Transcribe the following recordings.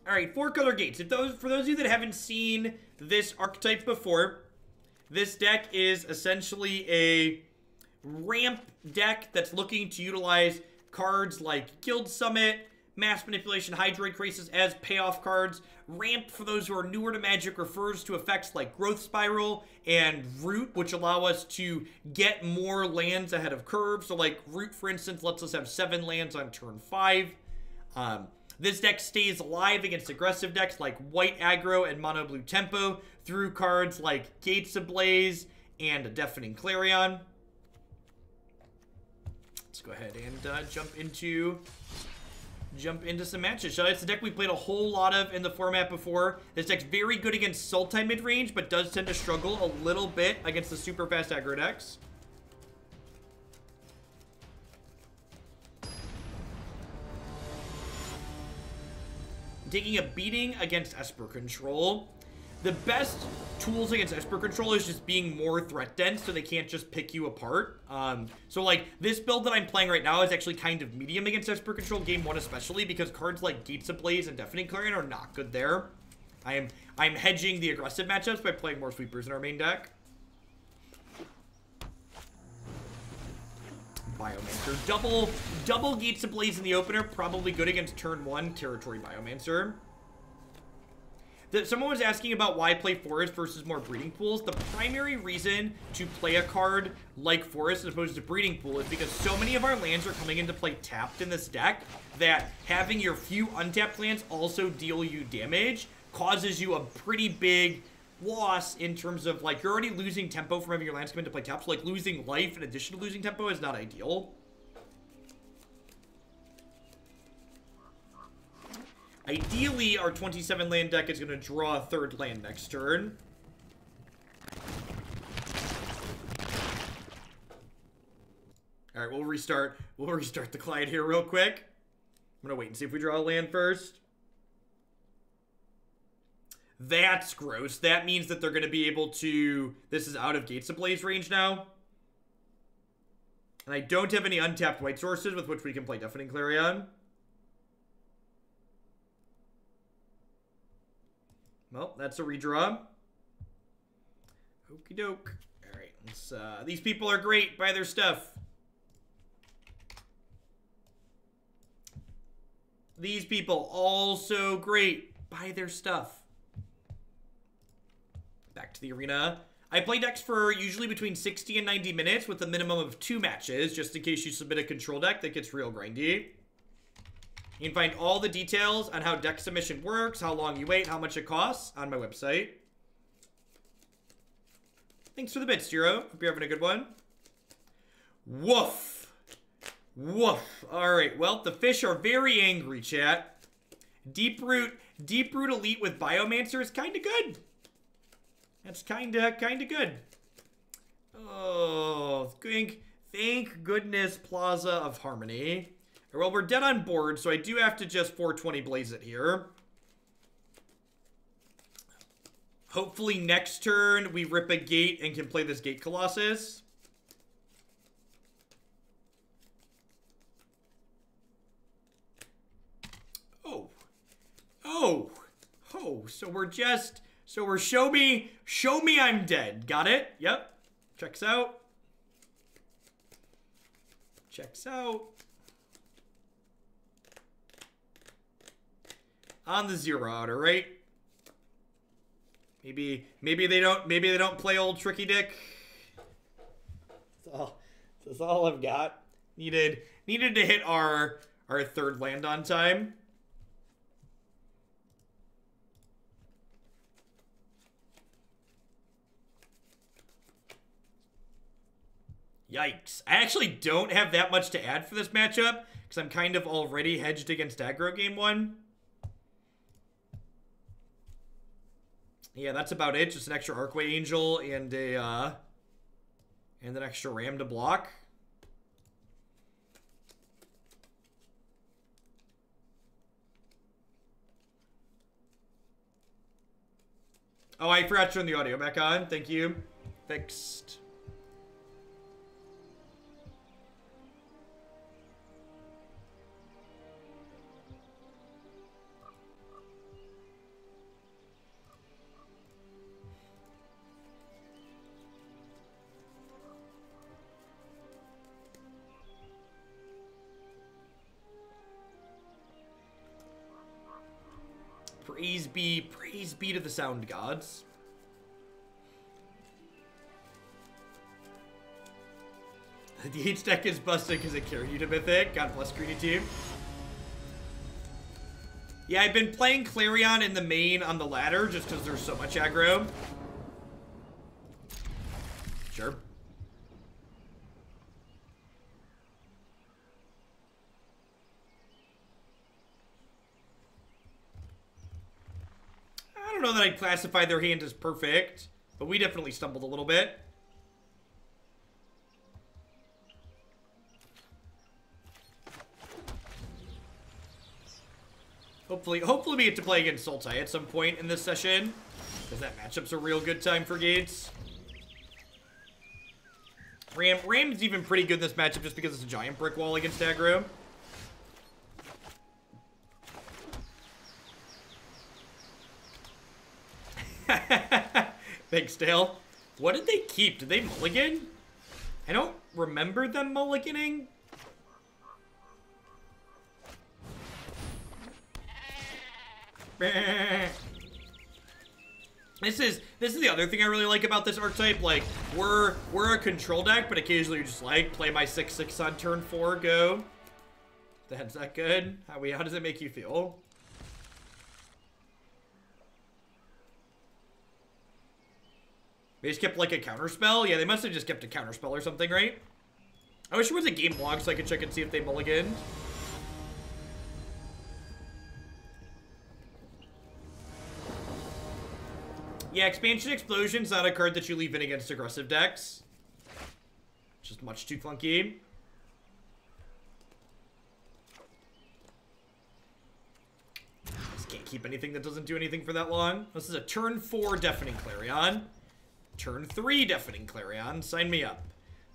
All right, 4-color gates. For those of you that haven't seen this archetype before, this deck is essentially a ramp deck that's looking to utilize cards like Guild Summit, Mass Manipulation, Hydroid Krasis as payoff cards. Ramp, for those who are newer to Magic, refers to effects like Growth Spiral and Root, which allow us to get more lands ahead of curve. So like Root, for instance, lets us have 7 lands on turn 5. This deck stays alive against aggressive decks like White Aggro and Mono Blue Tempo through cards like Gates Ablaze and Deafening Clarion. Let's go ahead and jump into some matches. So it's a deck we played a whole lot of in the format before. This deck's very good against Sultai mid-range, but does tend to struggle a little bit against the super fast aggro decks. Taking a beating against Esper Control. The best tools against Esper Control is just being more threat dense so they can't just pick you apart. So like this build that I'm playing right now is actually kind of medium against Esper Control, game 1 especially, because cards like Gates Ablaze and Deafening Clarion are not good there. I'm hedging the aggressive matchups by playing more sweepers in our main deck. Biomancer. Double Gates Ablaze in the opener, probably good against turn 1 Territory Biomancer. Someone was asking about why play Forest versus more Breeding Pools. The primary reason to play a card like Forest as opposed to Breeding Pool is because so many of our lands are coming into play tapped in this deck that having your few untapped lands also deal you damage causes you a pretty big loss in terms of, like, you're already losing tempo from having your lands come into play tapped. So, like, losing life in addition to losing tempo is not ideal. Ideally, our 27 land deck is going to draw a 3rd land next turn. All right, we'll restart the client here real quick. I'm going to wait and see if we draw a land first. That's gross. That means that they're going to be able to... This is out of Gates Ablaze range now. And I don't have any untapped white sources with which we can play Deafening Clarion. Well, that's a redraw. Okie doke. Alright, let's, these people are great. Buy their stuff. These people, also great. Buy their stuff. Back to the arena. I play decks for usually between 60 and 90 minutes with a minimum of 2 matches, just in case you submit a control deck that gets real grindy. You can find all the details on how deck submission works, how long you wait, how much it costs on my website. Thanks for the bits, Jiro. Hope you're having a good one. Woof. Woof. Alright, well, the fish are very angry, chat. Deep Root Elite with Biomancer is kind of good. That's kind of good. Oh, thank goodness Plaza of Harmony. Well, we're dead on board, so I do have to just 420 blaze it here. Hopefully next turn we rip a gate and can play this Gate Colossus. Oh, so we're show me I'm dead. Got it? Yep. Checks out. On the 0 outer, right? Maybe they don't play old Tricky Dick. That's all I've got. Needed to hit our 3rd land on time. Yikes. I actually don't have that much to add for this matchup because I'm kind of already hedged against aggro game 1. Yeah, that's about it. Just an extra Archway Angel and an extra Ram to block. Oh, I forgot to turn the audio back on. Thank you. Fixed. Praise be to the sound gods. The H deck is busted because it carried you to Mythic. God bless Greedy Team. Yeah, I've been playing Clarion in the main on the ladder just because there's so much aggro. Sure. I don't know that I'd classify their hand as perfect, but we definitely stumbled a little bit. Hopefully we get to play against Sultai at some point in this session, because that matchup's a real good time for Gates. Ram's even pretty good in this matchup just because it's a giant brick wall against aggro. Thanks, Dale. What did they keep? Did they mulligan? I don't remember them mulliganing. This is the other thing I really like about this archetype. Like, we're a control deck, but occasionally you're just like, play my 6/6 on turn 4, go. That's that good? How does it make you feel? They just kept like a counterspell? Yeah, they must have just kept a counterspell or something, right? I wish there was a game log so I could check and see if they mulliganed. Yeah, Expansion Explosion's not a card that you leave in against aggressive decks. Just much too clunky. Just can't keep anything that doesn't do anything for that long. This is a turn 4 Deafening Clarion. Turn 3 Deafening Clarion. Sign me up.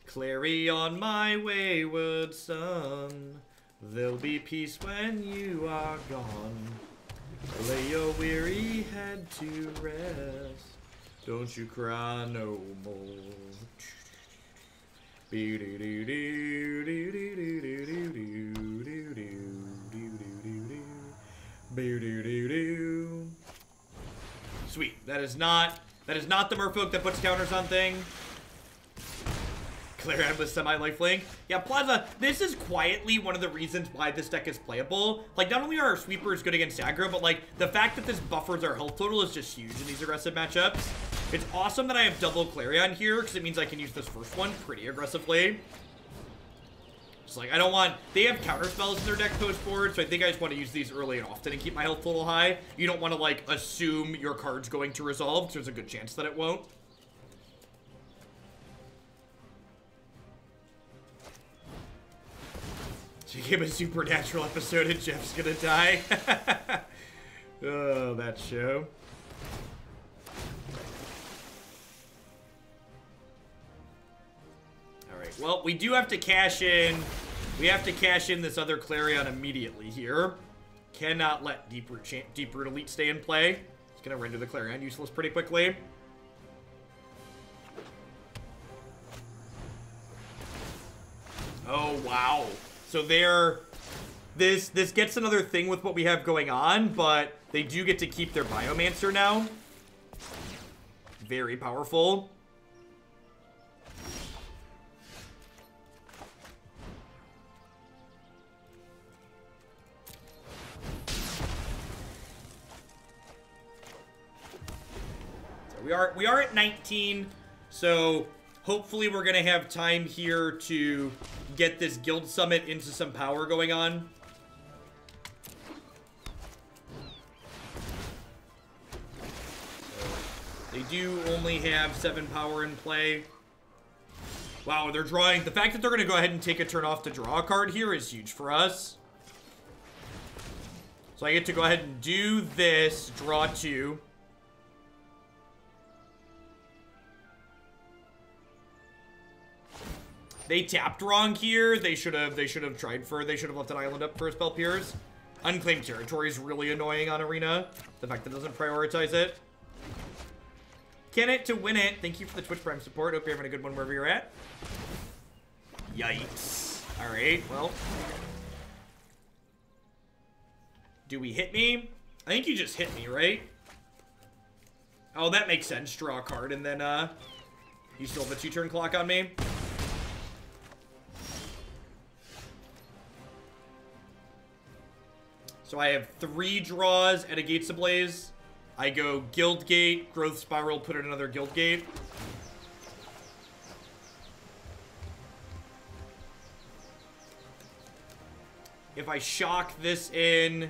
Clarion, my wayward son. There'll be peace when you are gone. Lay your weary head to rest. Don't you cry no more. Sweet. That is not the merfolk that puts counters on thing. Clarion with semi-lifelink. Yeah, Plaza, this is quietly one of the reasons why this deck is playable. Like, not only are our sweepers good against aggro, but, like, the fact that this buffers our health total is just huge in these aggressive matchups. It's awesome that I have double Clarion here, because it means I can use this first one pretty aggressively. Just like, I don't want... They have counter spells in their deck post-board, so I think I just want to use these early and often and keep my health total high. You don't want to, like, assume your card's going to resolve, because there's a good chance that it won't. She gave a supernatural episode and Jeff's gonna die. Oh, that show. Alright, well, we do have to cash in. We have to cash in this other Clarion immediately here. Cannot let Deep Root Elite stay in play. It's gonna render the Clarion useless pretty quickly. Oh, wow. So this gets another thing with what we have going on, but they do get to keep their Biomancer now. Very powerful. So we are at 19, so hopefully we're gonna have time here to get this guild summit into some power going on. They do only have 7 power in play. Wow, they're drawing. The fact that they're gonna go ahead and take a turn off to draw a card here is huge for us. So I get to go ahead and do this, draw 2. They tapped wrong here. They should have left an island up for a Spell Pierce. Unclaimed territory is really annoying on Arena. The fact that it doesn't prioritize it. Can it to win it. Thank you for the Twitch Prime support. Hope you're having a good one wherever you're at. Yikes. Alright, well. Do we hit me? I think you just hit me, right? Oh, that makes sense. Draw a card, and then, you still have a 2-turn clock on me? So I have 3 draws and a Gates Ablaze. I go Guildgate, Growth Spiral, put in another Guildgate. If I shock this in,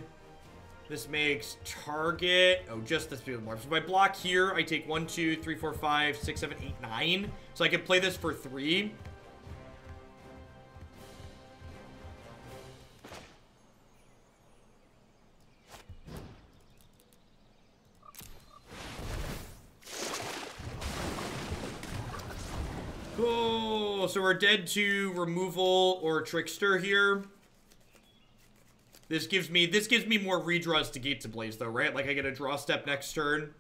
this makes target. Oh, just this field more. So if I block here, I take 1, 2, 3, 4, 5, 6, 7, 8, 9. So I can play this for 3. Oh, so we're dead to removal or trickster here. This gives me more redraws to Gates Ablaze though, right? Like I get a draw step next turn.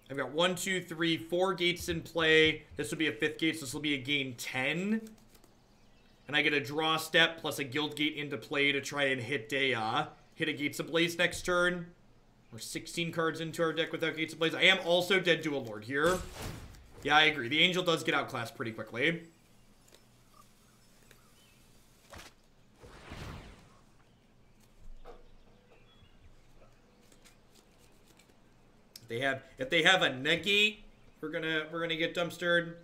I've got 1, 2, 3, 4 gates in play. This will be a 5th gate, so this will be a gain 10. And I get a draw step plus a Guildgate into play to try and hit a Gates Ablaze next turn. We're 16 cards into our deck without Gates Ablaze. I am also dead to a Lord here. Yeah, I agree. The Angel does get outclassed pretty quickly. If they have a Negate, we're gonna get dumpstered.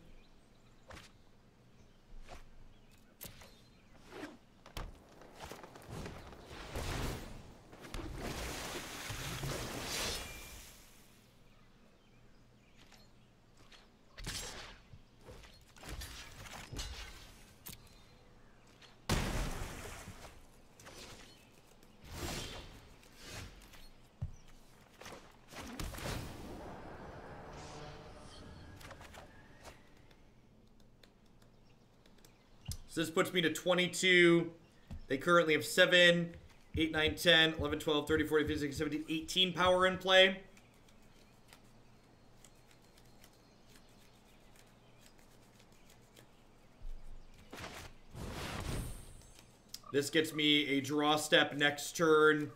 So this puts me to 22. They currently have 7, 8, 9, 10, 11, 12, 13, 14, 15, 16, 17, 18 power in play. This gets me a draw step next turn,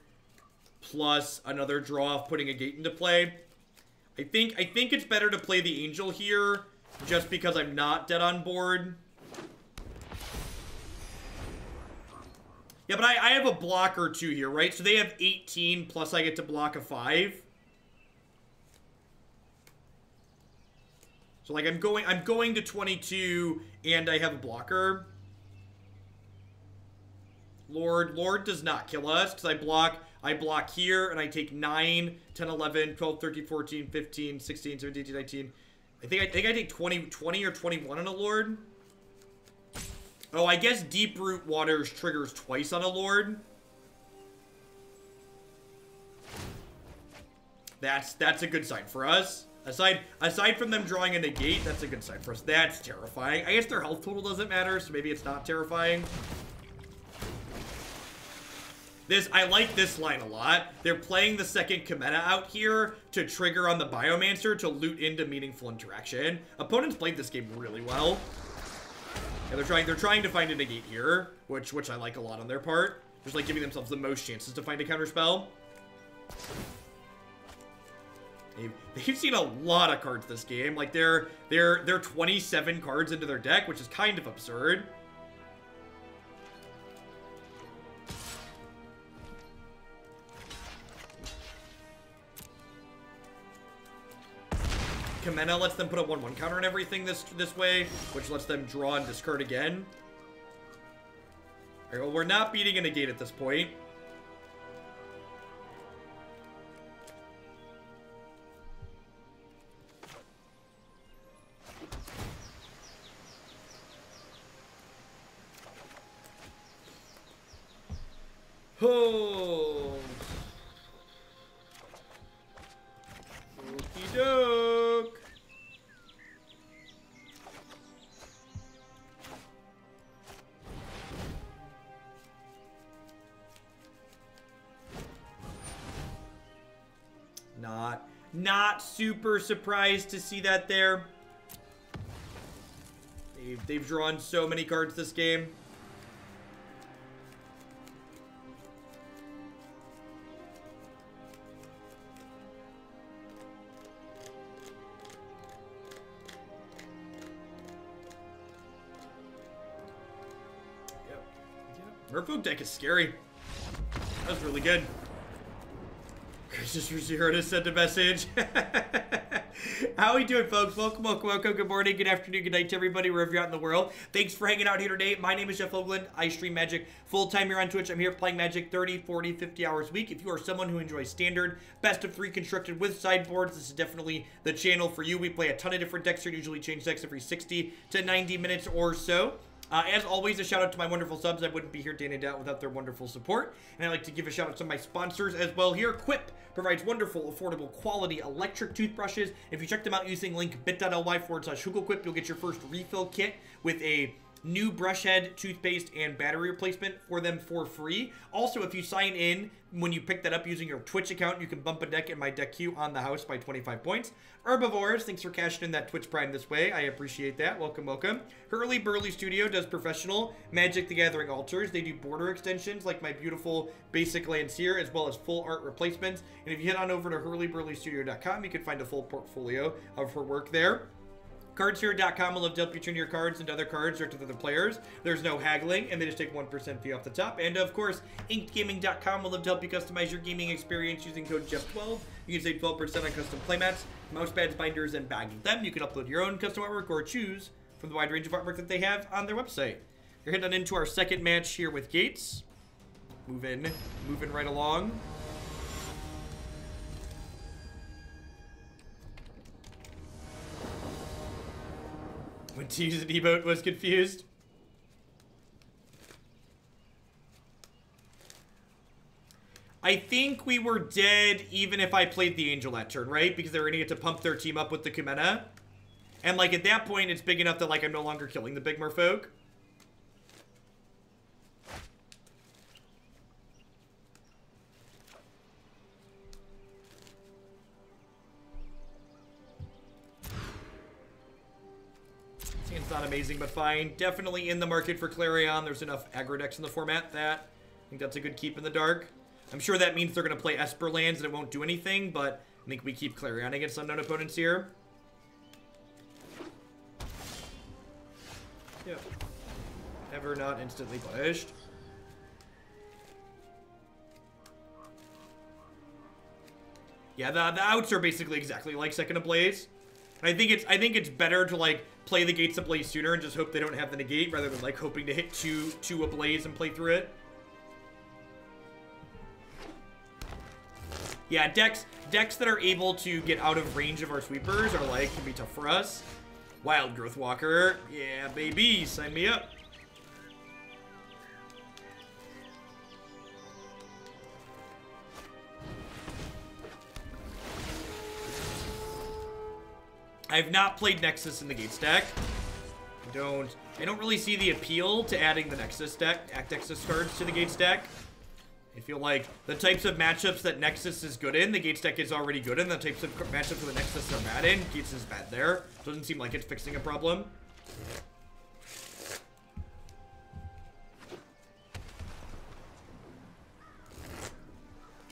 plus another draw of putting a gate into play. I think it's better to play the Angel here, just because I'm not dead on board. Yeah, but I have a blocker too here, right? So they have 18, plus I get to block a 5. So like I'm going to 22, and I have a blocker. Lord does not kill us, because I block here, and I take 9, 10, 11, 12, 13, 14, 15, 16, 17, 18, 19. I think I take 20 or 21 on a Lord. Oh, I guess Deep Root Waters triggers twice on a Lord. That's a good sign for us. Aside from them drawing a Negate, that's a good sign for us. That's terrifying. I guess their health total doesn't matter, so maybe it's not terrifying. I like this line a lot. They're playing the second Cometa out here to trigger on the Biomancer to loot into meaningful interaction. Opponents played this game really well. Yeah, they're trying to find a Negate here, which I like a lot on their part. Just like giving themselves the most chances to find a counterspell. They've seen a lot of cards this game. Like they're 27 cards into their deck, which is kind of absurd. Cometa lets them put a 1/1 counter on everything this way, which lets them draw and discard again. Alright, well, we're not beating a Negate at this point. Oh. Okie doke. Not super surprised to see that there. They've drawn so many cards this game. Merfolk deck is scary. That was really good. Just for zero to send a message. How we doing, folks? Welcome, welcome, welcome. Good morning, good afternoon, good night to everybody, wherever you're out in the world. Thanks for hanging out here today. My name is Jeff Oakland. I stream Magic full-time here on Twitch. I'm here playing Magic 30, 40, 50 hours a week. If you are someone who enjoys standard, best of 3 constructed with sideboards, this is definitely the channel for you. We play a ton of different decks here, usually change decks every 60 to 90 minutes or so. As always, a shout out to my wonderful subs. I wouldn't be here day in and day out without their wonderful support. And I'd like to give a shout out to my sponsors as well here. Quip provides wonderful, affordable, quality electric toothbrushes. If you check them out using link bit.ly/HugoQuip, you'll get your first refill kit with a new brush head, toothpaste, and battery replacement for them for free. Also, if you sign in when you pick that up using your Twitch account, you can bump a deck in my deck queue on the house by 25 points. Herbivores, thanks for cashing in that Twitch Prime this way. I appreciate that. Welcome, welcome. Hurley Burley Studio does professional Magic the Gathering altars. They do border extensions like my beautiful basic lands here, as well as full art replacements. And if you head on over to hurleyburleystudio.com, you can find a full portfolio of her work there. Cardshere.com will love to help you turn your cards into other cards or to other players. There's no haggling, and they just take 1% fee off the top. And of course, InkedGaming.com will love to help you customize your gaming experience using code Jeff12. You can save 12% on custom playmats, mouse pads, binders, and bagging them. You can upload your own custom artwork or choose from the wide range of artwork that they have on their website. We're heading into our second match here with Gates. Moving right along. When to use an emote was confused. I think we were dead even if I played the Angel that turn, right? Because they were going to get to pump their team up with the Kumena. And, like, at that point, it's big enough that, like, I'm no longer killing the big merfolk. It's not amazing, but fine. Definitely in the market for Clarion. There's enough aggro decks in the format that I think that's a good keep in the dark. I'm sure that means they're going to play Esper lands and it won't do anything, but I think we keep Clarion against unknown opponents here. Yep. Ever not instantly punished. Yeah, the outs are basically exactly like Second Ablaze. I think it's better to like play the Gates Ablaze sooner and just hope they don't have the negate rather than like hoping to hit two Ablaze and play through it. Yeah, decks that are able to get out of range of our sweepers are like can be tough for us. Wild Growth Walker, yeah baby, sign me up. I've not played Nexus in the Gates deck. I don't really see the appeal to adding the Nexus cards to the Gates deck. I feel like the types of matchups that Nexus is good in, the Gates deck is already good in. The types of matchups that the Nexus are bad in, Gates is bad there. Doesn't seem like it's fixing a problem.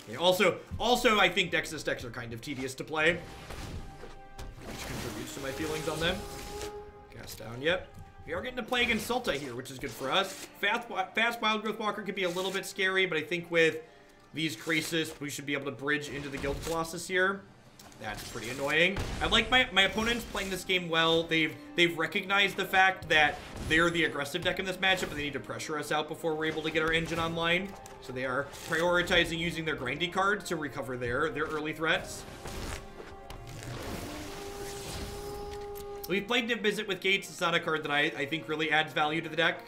Yeah, also, I think Nexus decks are kind of tedious to play. Which contributes to my feelings on them. Cast down, yep. We are getting to play against Sulta here, which is good for us. Fast Wild Growth Walker could be a little bit scary, but I think with these Krasis, we should be able to bridge into the Guild Colossus here. That's pretty annoying. I like my opponents playing this game well. They've recognized the fact that they're the aggressive deck in this matchup, and they need to pressure us out before we're able to get our engine online. So they are prioritizing using their grindy cards to recover their early threats. We've played Div Izzet with Gates. It's not a card that I think really adds value to the deck.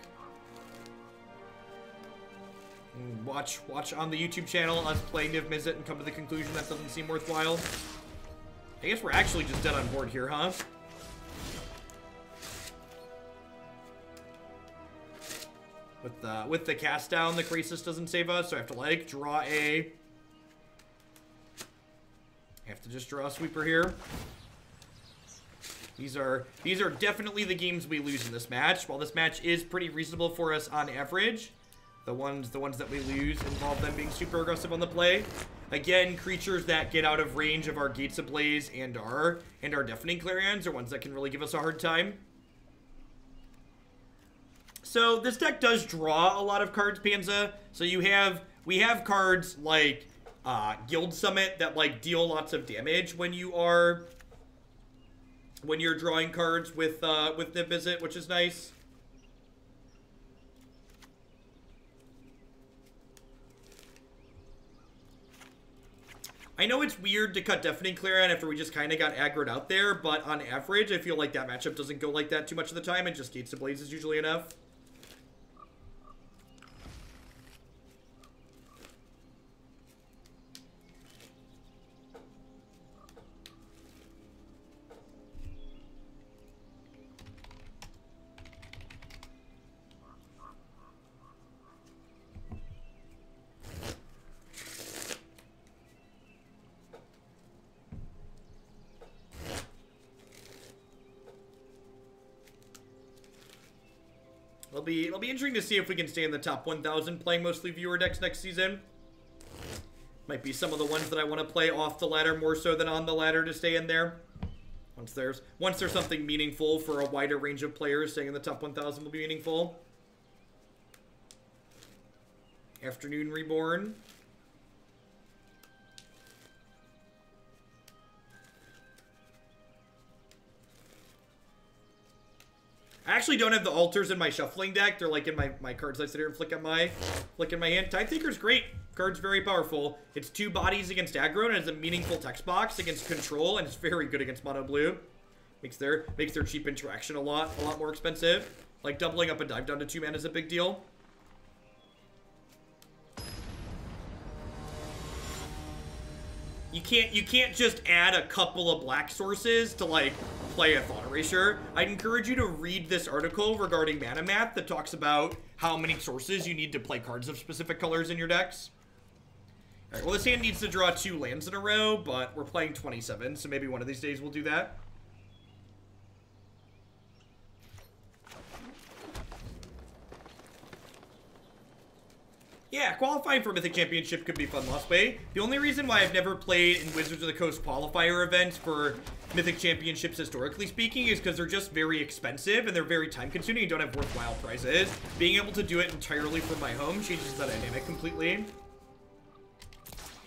Watch on the YouTube channel us play Div Izzet and come to the conclusion that doesn't seem worthwhile. I guess we're actually just dead on board here, huh? With the cast down, the Krasis doesn't save us, so I have to like draw I have to just draw a sweeper here. These are definitely the games we lose in this match. While this match is pretty reasonable for us on average, the ones that we lose involve them being super aggressive on the play. Again, creatures that get out of range of our Gates Ablaze and our Deafening Clarions are ones that can really give us a hard time. So this deck does draw a lot of cards, Panza. So we have cards like Guild Summit that like deal lots of damage when you're drawing cards with the Izzet, which is nice. I know it's weird to cut Deafening Clarion after we just kind of got aggroed out there, but on average, I feel like that matchup doesn't go like that too much of the time, and just Gates Ablaze is usually enough. It'll be interesting to see if we can stay in the top 1,000 playing mostly viewer decks next season. Might be some of the ones that I want to play off the ladder more so than on the ladder to stay in there. Once there's something meaningful for a wider range of players, staying in the top 1,000 will be meaningful. Afternoon Reborn. I actually don't have the altars in my shuffling deck. They're like in my cards I sit here and flick in my hand. Tidethinker's great. Card's very powerful. It's 2 bodies against aggro, and it's a meaningful text box against control, and it's very good against mono blue. Makes their cheap interaction a lot more expensive. Like doubling up a dive down to 2 mana is a big deal. You can't just add a couple of black sources to like play a Thought Erasure. I'd encourage you to read this article regarding mana math that talks about how many sources you need to play cards of specific colors in your decks. Alright, well this hand needs to draw 2 lands in a row, but we're playing 27, so maybe one of these days we'll do that. Yeah, qualifying for Mythic Championship could be fun lost way. The only reason why I've never played in Wizards of the Coast qualifier events for Mythic Championships, historically speaking, is because they're just very expensive and they're very time-consuming and don't have worthwhile prizes. Being able to do it entirely from my home changes the dynamic completely.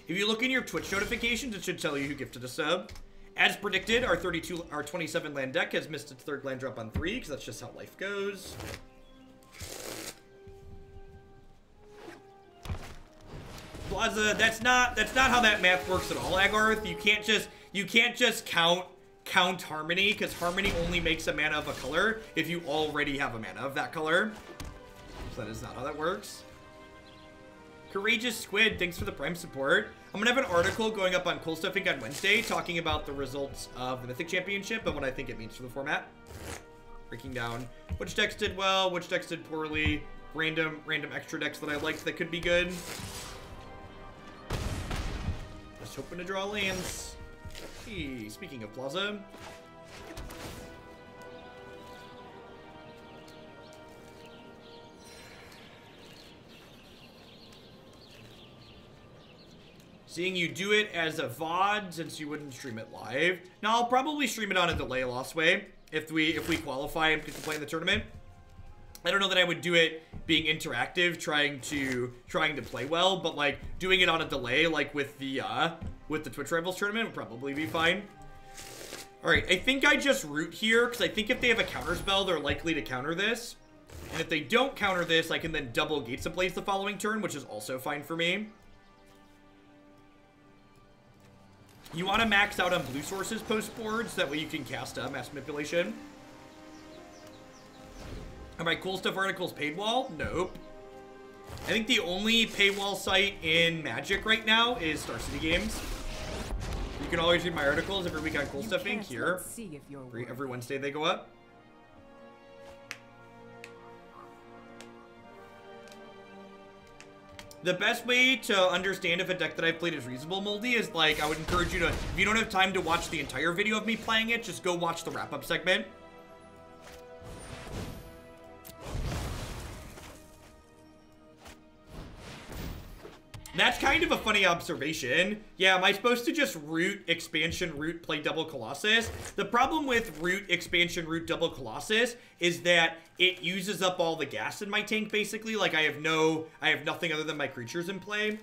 If you look in your Twitch notifications, it should tell you who gifted a sub. As predicted, our 27 land deck has missed its 3rd land drop on 3, because that's just how life goes. Plaza, that's not how that math works at all, Agarth. You can't just count Harmony, because Harmony only makes a mana of a color if you already have a mana of that color. So that is not how that works. Courageous Squid, thanks for the Prime support. I'm gonna have an article going up on Cool Stuffing on Wednesday talking about the results of the Mythic Championship and what I think it means for the format. Breaking down which decks did well, which decks did poorly, random extra decks that I liked that could be good. Just hoping to draw lands. Hey, speaking of Plaza. Seeing you do it as a VOD since you wouldn't stream it live. Now I'll probably stream it on a delay loss way if we qualify and get to play in the tournament. I don't know that I would do it being interactive, trying to play well, but like doing it on a delay, like with the Twitch Rivals tournament, would probably be fine. All right, I think I just root here because I think if they have a counter spell, they're likely to counter this, and if they don't counter this, I can then double Gates Ablaze the following turn, which is also fine for me. You want to max out on blue sources post boards, that way you can cast Mass Manipulation. Are my cool stuff articles paid wall? Nope. I think the only paywall site in Magic right now is Star City Games. You can always read my articles every week on Cool Stuffing here. Every Wednesday they go up. The best way to understand if a deck that I've played is reasonable, Moldy, is like, I would encourage you to, if you don't have time to watch the entire video of me playing it, just go watch the wrap-up segment. That's kind of a funny observation. Yeah, am I supposed to just root, expansion, root, play double Colossus? The problem with root, expansion, root, double Colossus is that it uses up all the gas in my tank, basically. Like, I have nothing other than my creatures in play.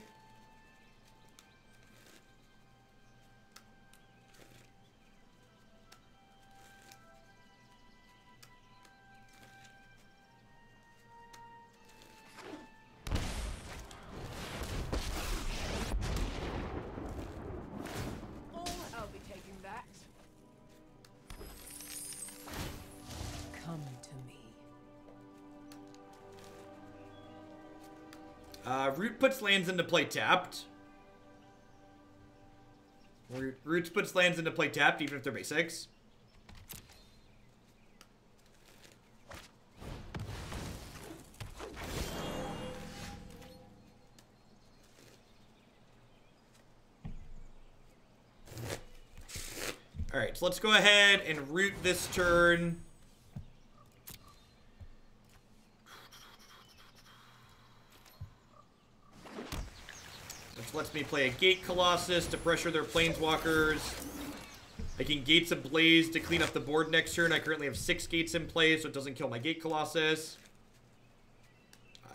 Root puts lands into play tapped. Roots puts lands into play tapped, even if they're basics. Alright, so let's go ahead and root this turn. Lets me play a Gate Colossus to pressure their planeswalkers. I can Gates Ablaze to clean up the board next turn. I currently have 6 gates in play, so it doesn't kill my Gate Colossus.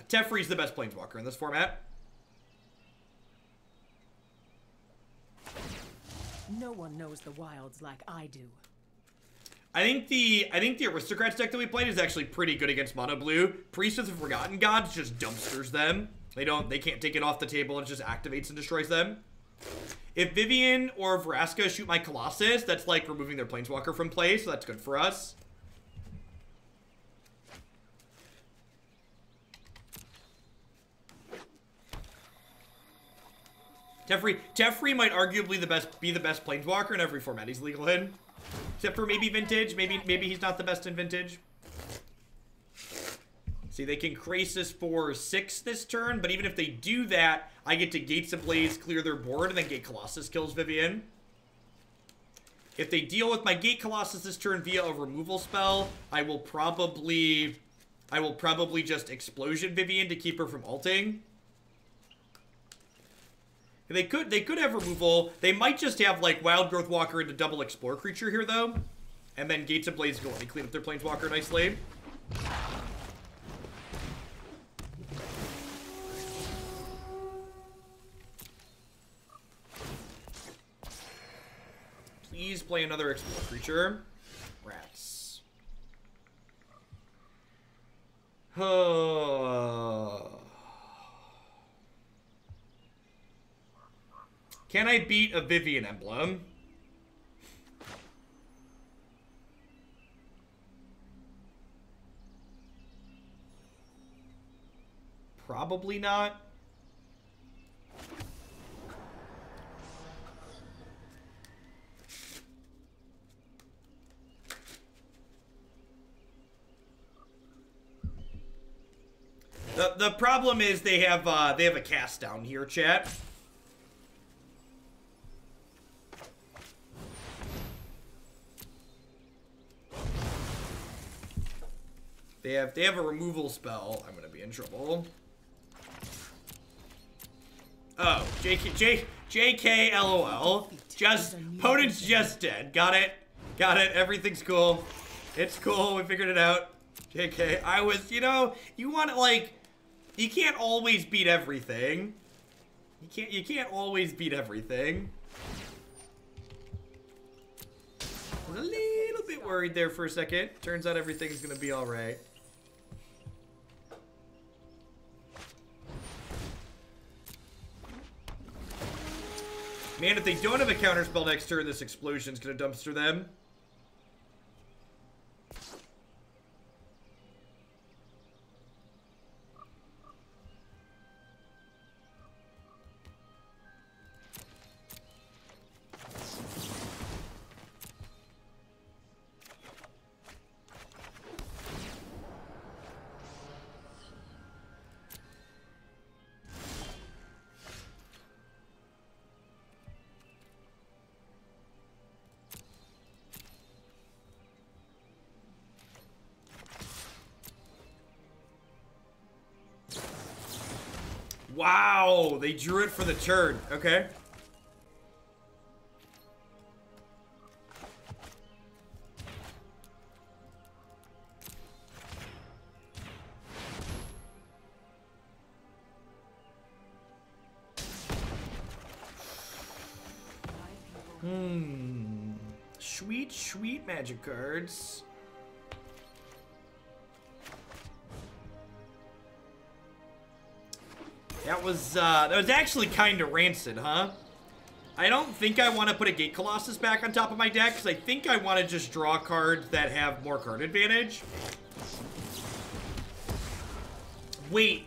Teferi's the best planeswalker in this format. No one knows the wilds like I do. I think the Aristocrats deck that we played is actually pretty good against mono blue. Priest of the Forgotten Gods just dumpsters them. They can't take it off the table, and it just activates and destroys them. If Vivian or Vraska shoot my Colossus, that's like removing their Planeswalker from play, so that's good for us. Teferi might arguably be the best Planeswalker in every format he's legal in. Except for maybe Vintage. Maybe he's not the best in Vintage. See, they can Krasis for 6 this turn, but even if they do that, I get to Gates Ablaze, clear their board, and then Gate Colossus kills Vivian. If they deal with my Gate Colossus this turn via a removal spell, I will probably just Explosion Vivian to keep her from ulting. They could have removal. They might just have, like, Wild Growth Walker into double Explore creature here, though. And then Gates Ablaze will let me clean up their Planeswalker nicely. Please play another Explore creature. Rats. Can I beat a Vivian Emblem? Probably not. The problem is they have a cast down here, chat. They have a removal spell. I'm gonna be in trouble. Oh, JK LOL. Opponent's just dead. Got it. Everything's cool. It's cool. We figured it out. JK. You want to, like, you can't always beat everything. You can't always beat everything. I was a little bit worried there for a second. Turns out everything's gonna be alright. Man, if they don't have a counterspell next turn, this explosion's gonna dumpster them. Wow, they drew it for the turn. Okay. Sweet, sweet magic cards. That was actually kind of rancid, huh? I don't think I want to put a Gate Colossus back on top of my deck, because I think I want to just draw cards that have more card advantage. Wait.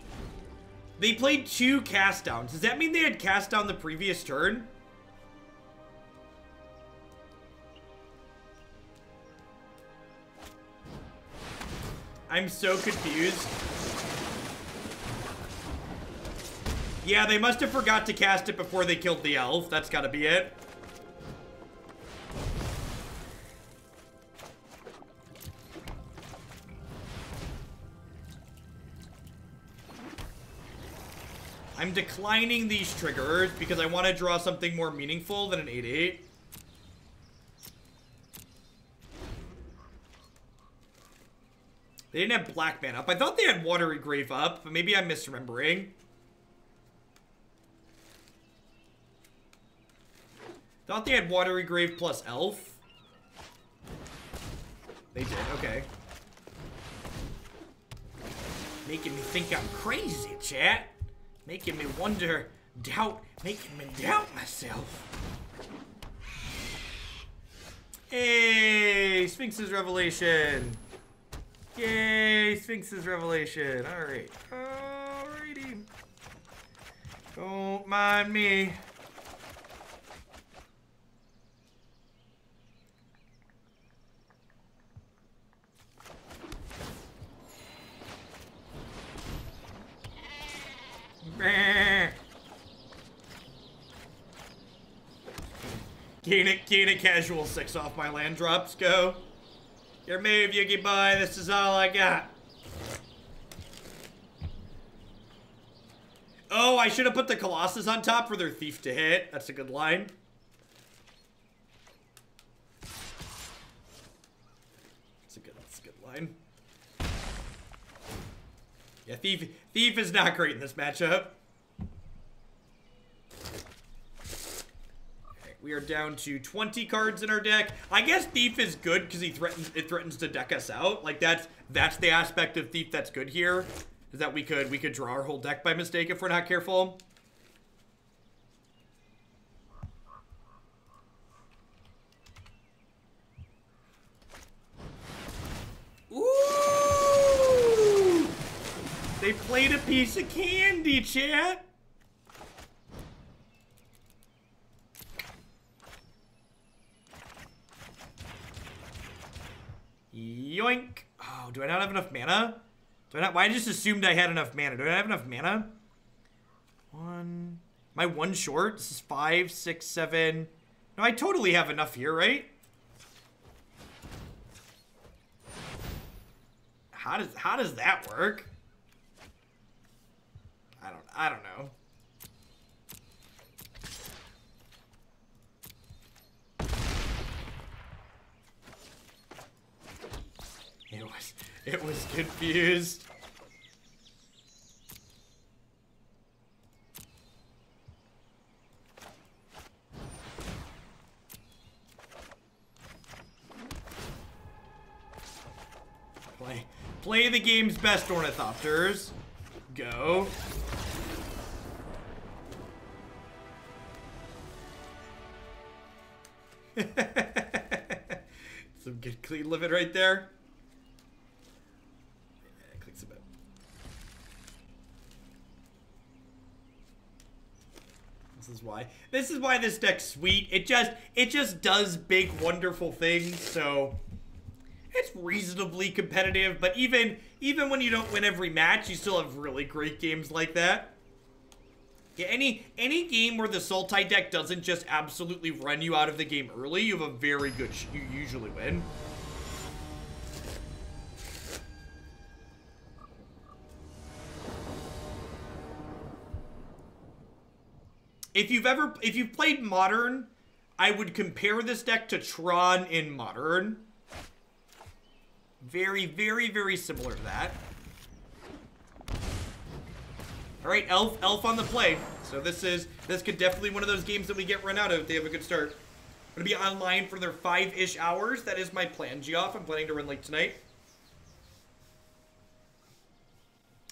They played 2 cast downs. Does that mean they had cast down the previous turn? I'm so confused. Yeah, they must have forgot to cast it before they killed the elf. That's gotta be it. I'm declining these triggers because I want to draw something more meaningful than an 8/8. They didn't have black man up. I thought they had Watery Grave up, but maybe I'm misremembering. Thought they had Watery Grave plus Elf. They did, okay. Making me think I'm crazy, chat. Making me wonder, making me doubt myself. Hey, Sphinx's Revelation. Yay, Sphinx's Revelation. Alright. Alrighty. Don't mind me. Gain a casual 6 off my land drops. Go. Your move, Yugi boy. This is all I got. Oh, I should have put the Colossus on top for their thief to hit. That's a good line. That's a good line. Yeah, thief is not great in this matchup. We are down to 20 cards in our deck. I guess Thief is good because it threatens to deck us out. Like that's the aspect of Thief that's good here. Is that we could draw our whole deck by mistake if we're not careful. Ooh! They played a piece of candy, chat. Yoink. Oh, do I not have enough mana? Why I just assumed I had enough mana. Do I have enough mana? Am I one short? This is 5, 6, 7. No, I totally have enough here, right? How does that work? I don't know. It was confused. Play the game's best, Ornithopters. Go. Some good clean living right there. This is why this deck's sweet. It just does big wonderful things, so it's reasonably competitive, but even when you don't win every match, you still have really great games like that. Yeah, any game where the Sultai deck doesn't just absolutely run you out of the game early, you have a very good you usually win. if you've played Modern, I would compare this deck to Tron in Modern. Very, very, very similar to that. All right, Elf on the play. So this could definitely one of those games that we get run out of if they have a good start. I'm gonna be online for their 5-ish hours. That is my plan, Geoff. I'm planning to run late tonight.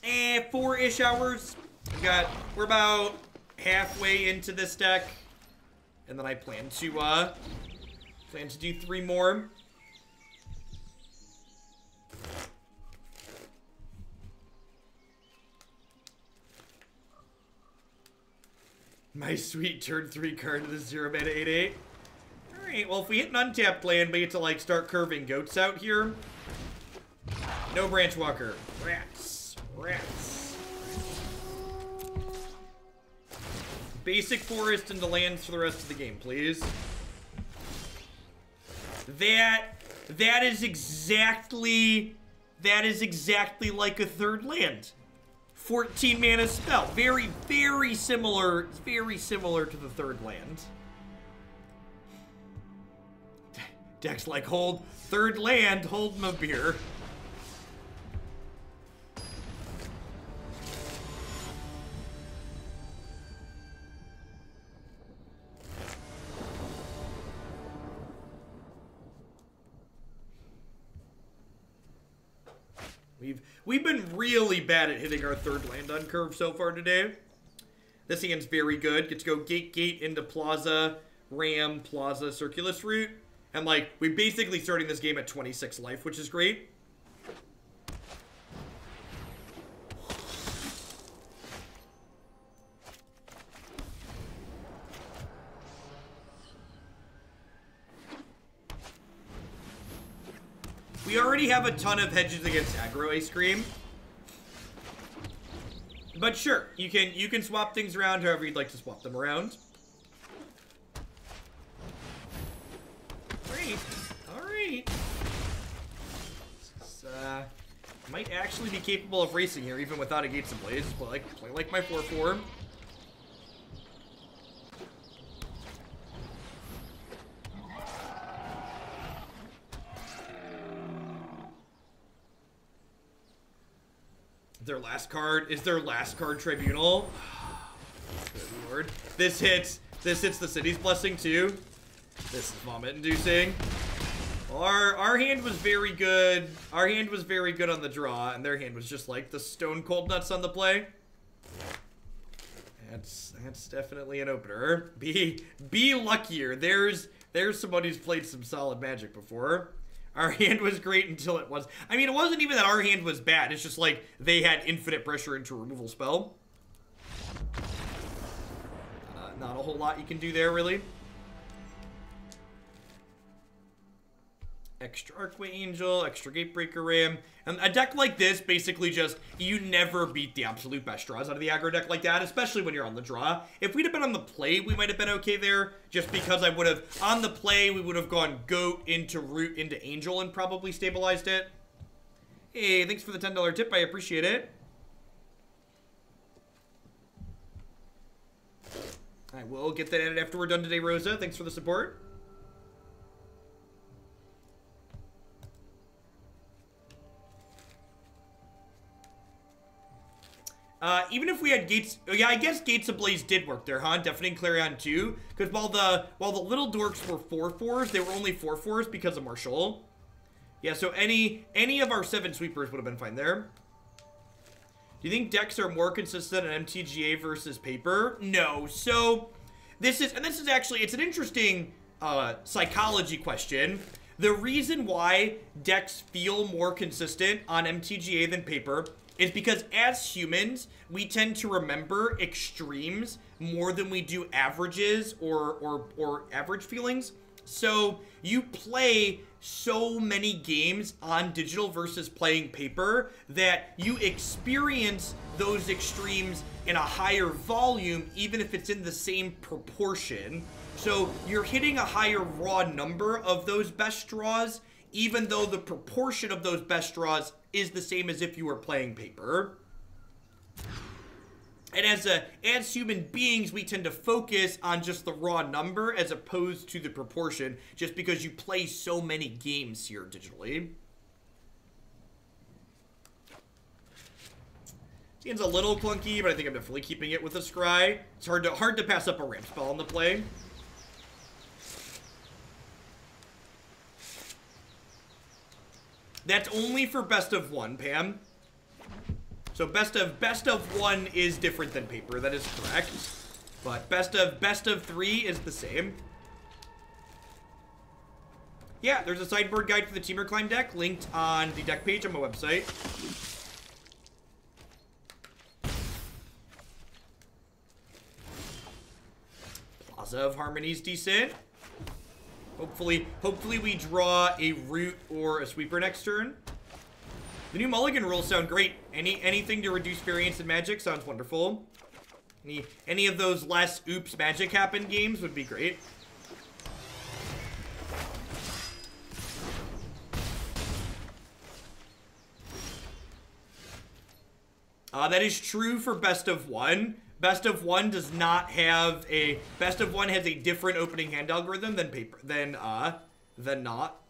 4-ish hours. We're about halfway into this deck, and then I plan to do 3 more. My sweet turn 3 card to the 0-mana 8/8. Alright, well, if we hit an untapped land, we get to, like, start curving goats out here. No Branch Walker. Rats. Basic forest into lands for the rest of the game, please. That is exactly like a 3rd land. 14 mana spell. Very, very similar to the 3rd land. Deck's like, hold 3rd land, hold my beer. We've been really bad at hitting our 3rd land on curve so far today. This hand's very good. Get to go Gate into Plaza, Ram, Plaza, Circuitous Route. And, like, we're basically starting this game at 26 life, which is great. We already have a ton of hedges against aggro Ice Cream. But sure, you can swap things around however you'd like to swap them around. Alright. This might actually be capable of racing here, even without a Gates Ablaze. Play like my 4/4. Is their last card Tribunal? Good lord. This hits the City's Blessing too. This is vomit inducing. Our hand was very good. Our hand was very good on the draw, and their hand was just like the stone cold nuts on the play. That's definitely an opener. Be luckier. There's somebody who's played some solid Magic before. Our hand was great until it was. I mean, it wasn't even that our hand was bad. It's just like they had infinite pressure into a removal spell. Not a whole lot you can do there, really. Extra Archway Angel, extra Gatebreaker Ram. And a deck like this, basically just, you never beat the absolute best draws out of the aggro deck like that, especially when you're on the draw. If we'd have been on the play, we might have been okay there, just because I would have, on the play, we would have gone Goat into Root into Angel and probably stabilized it. Hey, thanks for the $10 tip, I appreciate it. I will get that added after we're done today, Rosa. Thanks for the support. Even if we had Gates, oh yeah, I guess Gates Ablaze did work there, huh? Deafening Clarion too, because while the little dorks were 4/4s, they were only 4/4s because of Marshall. Yeah, so any of our 7 sweepers would have been fine there. Do you think decks are more consistent in MTGA versus paper? No. So this is actually, it's an interesting psychology question. The reason why decks feel more consistent on MTGA than paper is because as humans, we tend to remember extremes more than we do averages or average feelings. So you play so many games on digital versus playing paper that you experience those extremes in a higher volume, even if it's in the same proportion. So you're hitting a higher raw number of those best draws, even though the proportion of those best draws is the same as if you were playing paper. And as human beings, we tend to focus on just the raw number as opposed to the proportion, just because you play so many games here digitally. Seems a little clunky, but I think I'm definitely keeping it with a scry. It's hard to pass up a ramp spell on the play. That's only for best of one, Pam. So best of one is different than paper. That is correct. But best of three is the same. Yeah, there's a sideboard guide for the Teamer Climb deck linked on the deck page on my website. Plaza of Harmony's decent. Hopefully we draw a root or a sweeper next turn. The new mulligan rules sound great. Anything to reduce variance in Magic sounds wonderful. Any of those less oops Magic happen games would be great. That is true for best of one. Best of one does not have a... Best of one has a different opening hand algorithm than paper... than not.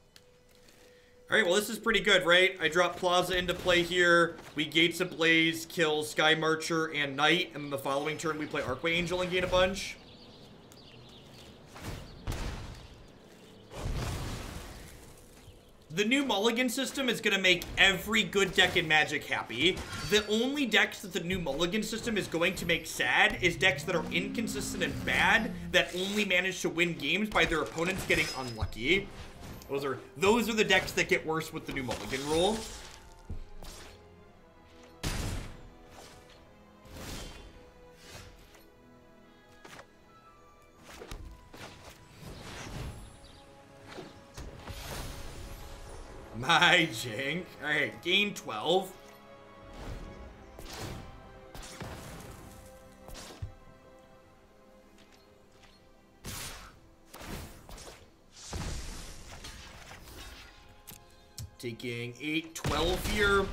Alright, well this is pretty good, right? I drop Plaza into play here. We Gates Ablaze, kill Sky Marcher and Knight, and then the following turn we play Archway Angel and gain a bunch. The new mulligan system is going to make every good deck in Magic happy. The only decks that the new mulligan system is going to make sad is decks that are inconsistent and bad that only manage to win games by their opponents getting unlucky. Those are the decks that get worse with the new mulligan rule. My jank. Alright, gain 12. Taking 8, 12 here.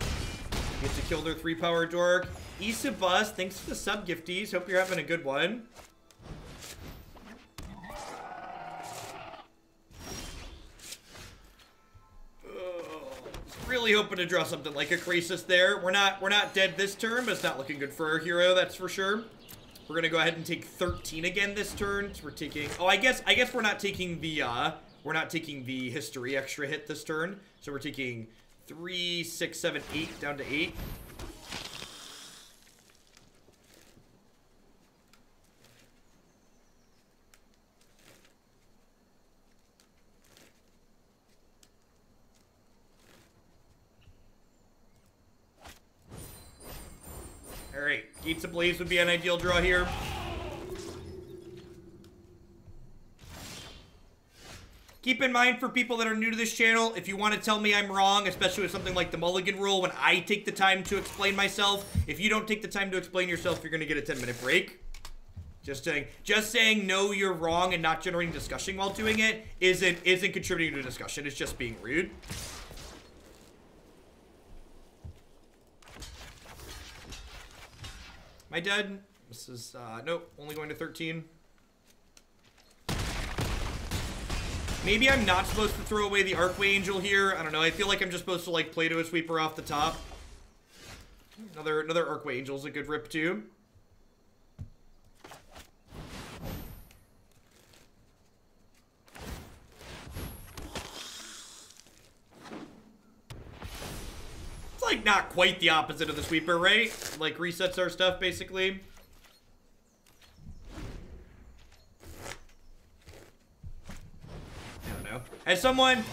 Get to kill their 3-power dork. Izzet Bus, thanks for the sub gifties. Hope you're having a good one. Really hoping to draw something like a Krasis there. We're not dead this turn, but it's not looking good for our hero, that's for sure. We're gonna go ahead and take 13 again this turn. So we're taking... Oh, I guess we're not taking the history extra hit this turn. So we're taking 3, 6, 7, 8 down to 8. Alright, Gates Ablaze would be an ideal draw here. Keep in mind for people that are new to this channel, if you want to tell me I'm wrong, especially with something like the mulligan rule, when I take the time to explain myself, if you don't take the time to explain yourself, you're going to get a 10-minute break. Just saying no, you're wrong and not generating discussion while doing it isn't contributing to discussion. It's just being rude. Am I dead? This is, nope, only going to 13. Maybe I'm not supposed to throw away the Archway Angel here. I don't know, I feel like I'm just supposed to, like, play to a sweeper off the top. Another Archway Angel's a good rip, too. Like not quite the opposite of the sweeper, right? Like resets our stuff basically. I don't know. As someone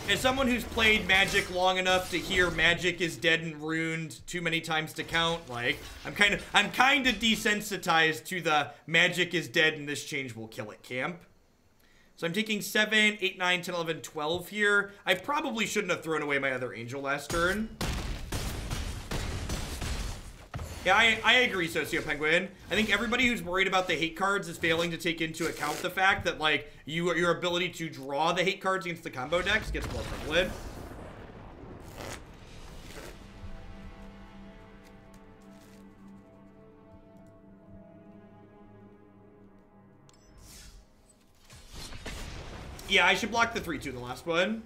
who's played Magic long enough to hear Magic is dead and ruined too many times to count, like I'm kind of desensitized to the Magic is dead and this change will kill it camp. So I'm taking 7, 8, 9, 10, 11, 12 here. I probably shouldn't have thrown away my other angel last turn. Yeah, I agree, Socio Penguin. I think everybody who's worried about the hate cards is failing to take into account the fact that, like, your ability to draw the hate cards against the combo decks gets more prevalent. Yeah, I should block the 3-2 in the last one.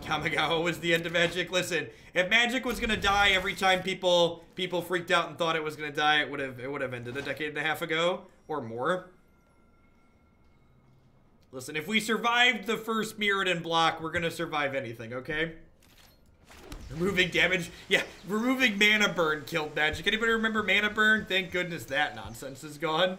Kamigawa was the end of Magic. Listen, if Magic was gonna die every time people freaked out and thought it was gonna die, it would have ended a decade and a half ago or more. Listen, if we survived the first Mirrodin block, we're gonna survive anything, okay? Removing damage. Yeah, removing mana burn killed Magic. Anybody remember mana burn? Thank goodness that nonsense is gone.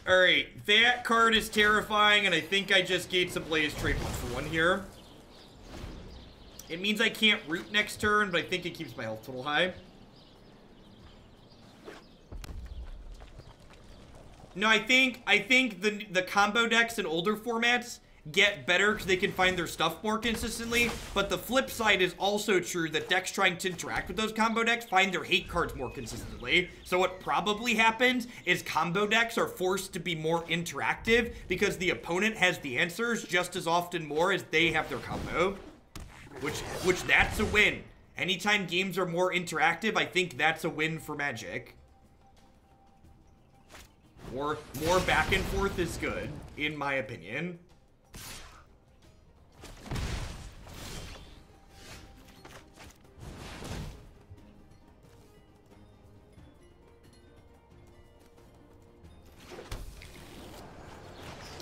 Alright, that card is terrifying, and I think I just Gates Ablaze trade 1-for-1 here. It means I can't root next turn, but I think it keeps my health total high. No, I think the combo decks in older formats get better because they can find their stuff more consistently, but the flip side is also true that decks trying to interact with those combo decks find their hate cards more consistently. So what probably happens is combo decks are forced to be more interactive because the opponent has the answers just as often more as they have their combo. Which that's a win. Anytime games are more interactive, I think that's a win for Magic. More back and forth is good, in my opinion.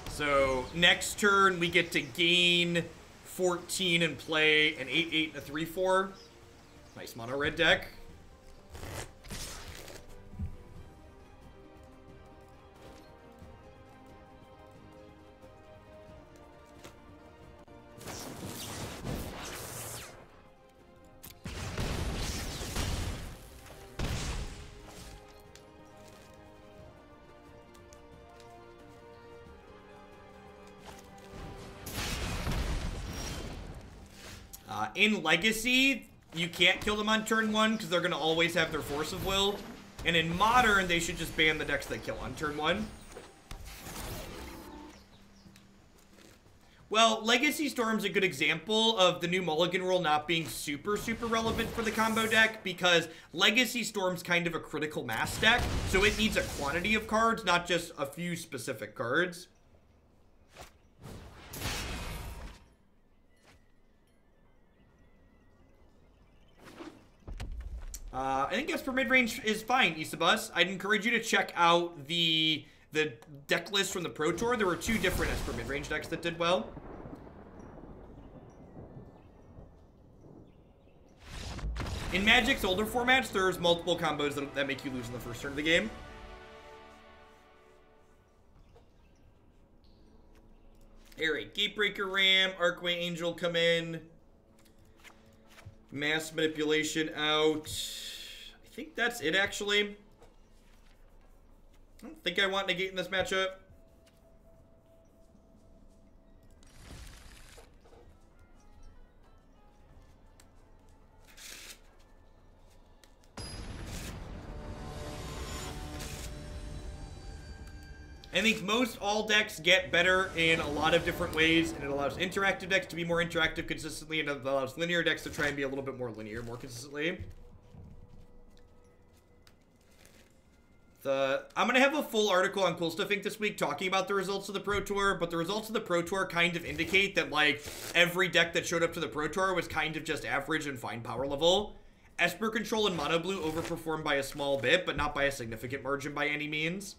So, next turn, we get to gain 14 and play an 8-8 and a 3-4. Nice mono red deck. In Legacy, you can't kill them on turn 1 because they're going to always have their Force of Will. And in Modern, they should just ban the decks that kill on turn 1. Well, Legacy Storm's a good example of the new Mulligan rule not being super relevant for the combo deck because Legacy Storm's kind of a critical mass deck, so it needs a quantity of cards, not just a few specific cards. I think Esper mid-range is fine, Isabus. I'd encourage you to check out the deck list from the Pro Tour. There were 2 different Esper mid-range decks that did well. In Magic's older formats, there's multiple combos that make you lose in the first turn of the game. Alright, Gatebreaker Ram, Archway Angel come in. Mass Manipulation out. I think that's it, actually. I don't think I want Negate in this matchup. I think most all decks get better in a lot of different ways, and it allows interactive decks to be more interactive consistently, and it allows linear decks to try and be a little bit more linear more consistently. I'm going to have a full article on Cool Stuff Inc. this week talking about the results of the Pro Tour, but the results of the Pro Tour kind of indicate that, like, every deck that showed up to the Pro Tour was kind of just average and fine power level. Esper Control and Mono Blue overperformed by a small bit, but not by a significant margin by any means.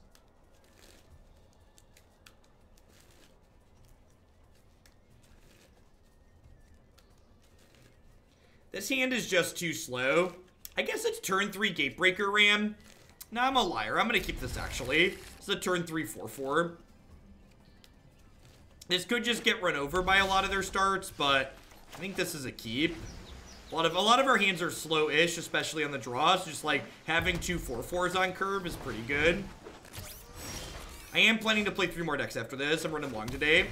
This hand is just too slow. I guess it's turn 3 Gatebreaker Ram. No, I'm a liar. I'm going to keep this, actually. It's a turn 3 4-4. This could just get run over by a lot of their starts, but I think this is a keep. A lot of our hands are slow-ish, especially on the draws. Just, like, having 2 4-4s on curve is pretty good. I am planning to play 3 more decks after this. I'm running long today.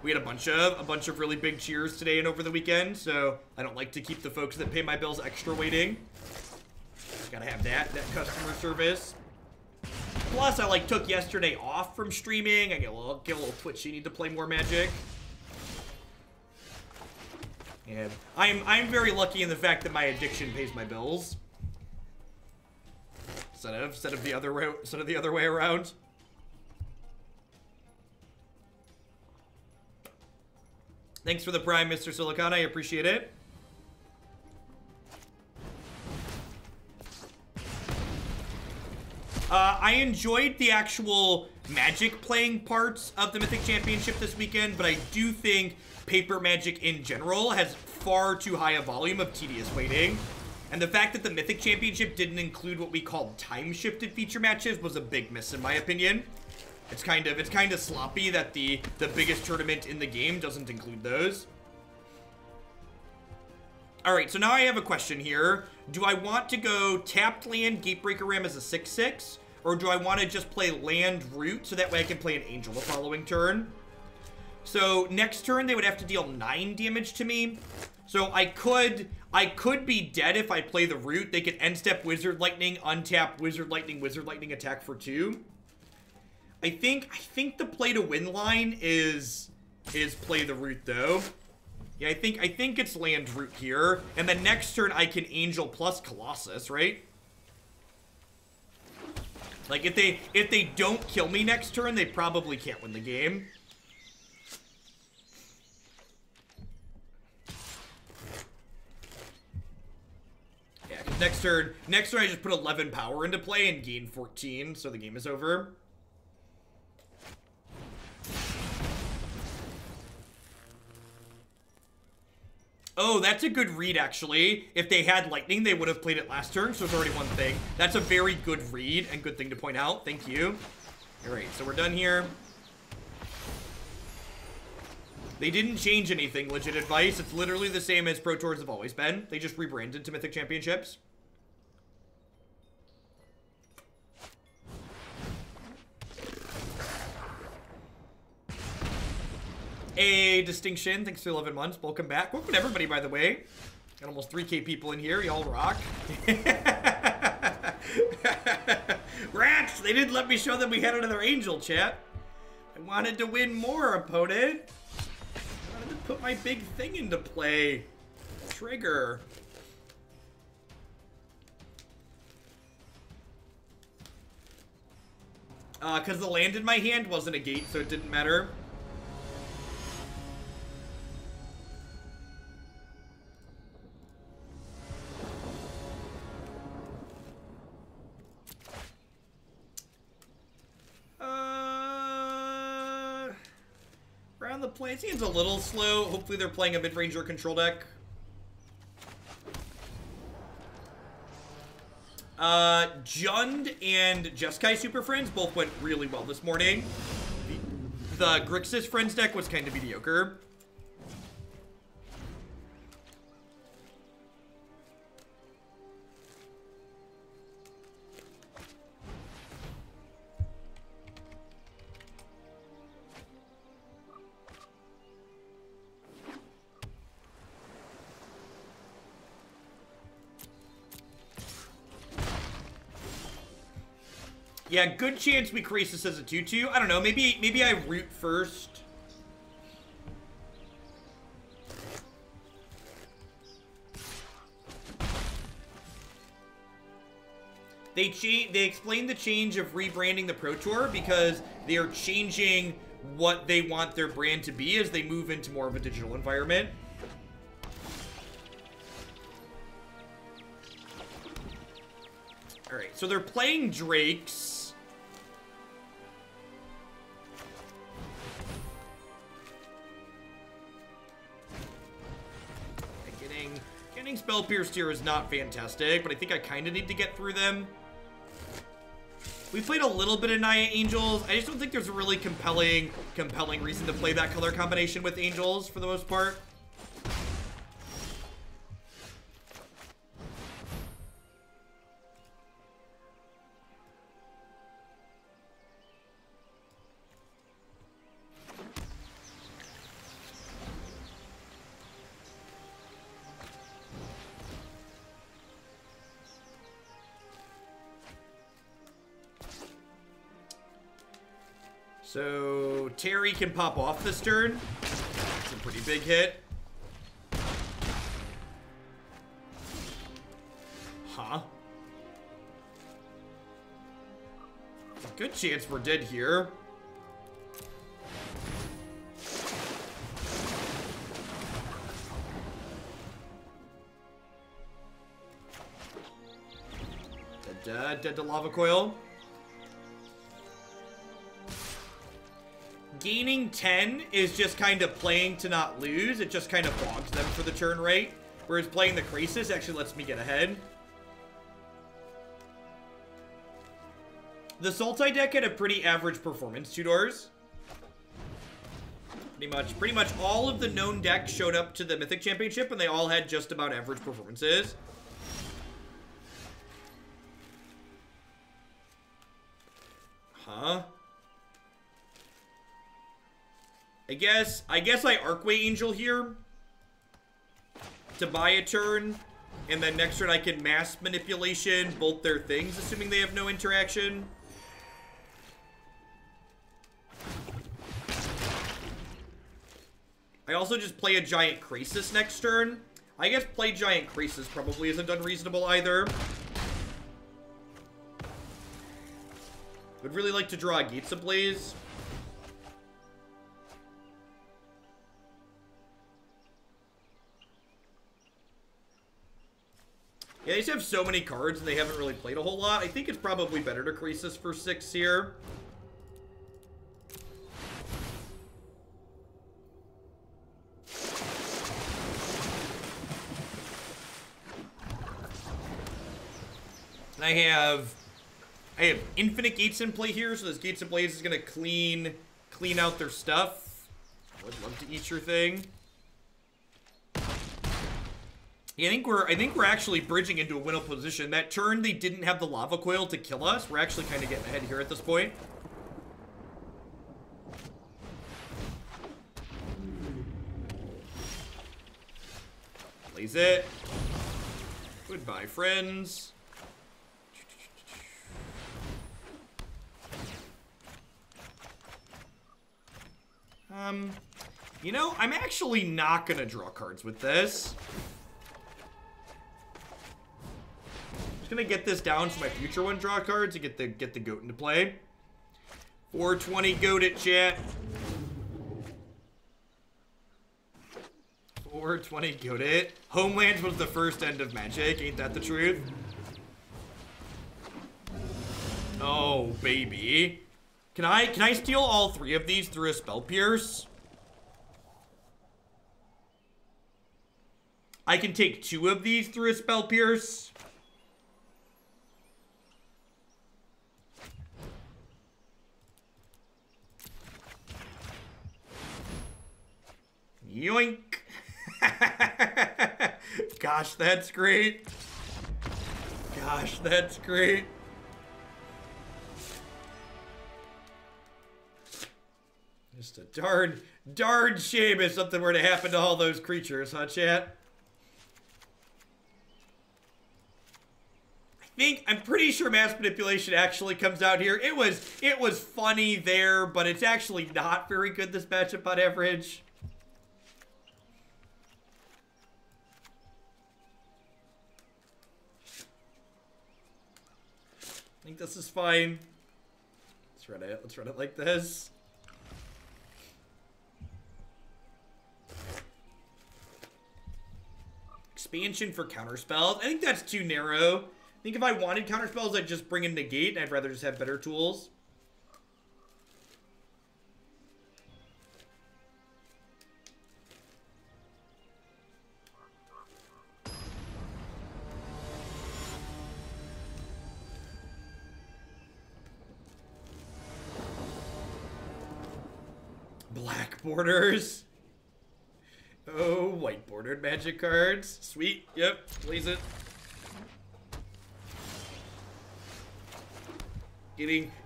We had a bunch of really big cheers today and over the weekend, so I don't like to keep the folks that pay my bills extra waiting. Gotta have that customer service. Plus, I like took yesterday off from streaming. I get a little twitchy. Need to play more Magic. And I'm very lucky in the fact that my addiction pays my bills. Instead of the other way around. Thanks for the Prime, Mr. Silicon. I appreciate it. I enjoyed the actual Magic playing parts of the Mythic Championship this weekend, but I do think Paper Magic in general has far too high a volume of tedious waiting. And the fact that the Mythic Championship didn't include what we called time-shifted feature matches was a big miss in my opinion. It's kind of sloppy that the biggest tournament in the game doesn't include those. Alright, so now I have a question here. Do I want to go tapped land Gatebreaker Ram as a 6/6? Or do I want to just play land root so that way I can play an Angel the following turn? So next turn they would have to deal 9 damage to me. So I could be dead if I play the root. They could end step Wizard Lightning, untap Wizard Lightning attack for 2. I think the play to win line is play the root though. Yeah, I think it's land root here. And then next turn I can Angel plus Colossus, right? Like if they don't kill me next turn, they probably can't win the game. Yeah, because next turn I just put 11 power into play and gain 14, so the game is over. Oh, that's a good read, actually. If they had lightning, they would have played it last turn, so it's already one thing. That's a very good read and good thing to point out. Thank you. All right, so we're done here. They didn't change anything, legit advice. It's literally the same as Pro Tours have always been. They just rebranded to Mythic Championships. A distinction. Thanks for 11 months. Welcome back. Welcome to everybody, by the way. Got almost 3K people in here. Y'all rock. Rats! They didn't let me show them we had another Angel, chat. I wanted to win more, opponent. I wanted to put my big thing into play. Trigger. Because the land in my hand wasn't a gate, so it didn't matter. Around the play, it seems a little slow. Hopefully they're playing a mid-range or control deck. Jund and Jeskai Super Friends both went really well this morning. The Grixis Friends deck was kind of mediocre. Yeah, good chance we Krasis as a 2/2. I don't know, maybe I root first. They explained the change of rebranding the Pro Tour because they are changing what they want their brand to be as they move into more of a digital environment. Alright, so they're playing Drakes. Getting Spell Pierced here is not fantastic, but I think I kind of need to get through them. We played a little bit of Naya Angels. I just don't think there's a really compelling reason to play that color combination with Angels for the most part. So Terry can pop off this turn. It's a pretty big hit. Huh? There's a good chance we're dead here. Dead to Lava Coil. Gaining 10 is just kind of playing to not lose. It just kind of bogs them for the turn rate. Whereas playing the Krasis actually lets me get ahead. The Sultai deck had a pretty average performance, Tudors. Pretty much all of the known decks showed up to the Mythic Championship and they all had just about average performances. Huh? I guess I Archway Angel here to buy a turn, and then next turn I can mass manipulation bolt their things, assuming they have no interaction. I also just play a Giant Krasis next turn. I guess play Giant Krasis probably isn't unreasonable either. Would really like to draw a Gates Ablaze. Yeah, they just have so many cards and they haven't really played a whole lot. I think it's probably better to Krasis for 6 here. And I have infinite gates in play here, so this Gates Ablaze is gonna clean out their stuff. I would love to eat your thing. Yeah, I think we're actually bridging into a winnable position. That turn they didn't have the lava coil to kill us. We're actually kind of getting ahead here at this point. Blaze it. Goodbye, friends. You know, I'm actually not gonna draw cards with this. Just gonna get this down so my future one draw cards and get the goat into play. 420 goat it, chat. 420 goat it. Homelands was the first end of Magic, ain't that the truth? Oh, baby. Can I steal all 3 of these through a Spell Pierce? I can take 2 of these through a Spell Pierce. Yoink. Gosh, that's great. Gosh, that's great. Just a darn shame if something were to happen to all those creatures, huh, chat? I'm pretty sure mass manipulation actually comes out here. It was funny there, but it's actually not very good this matchup on average. I think this is fine. Let's run it like this. Expansion for counterspells. I think that's too narrow. I think if I wanted counterspells, I'd just bring in Negate, and I'd rather just have better tools. Black borders. Oh, white bordered magic cards. Sweet. Yep. Blaze it.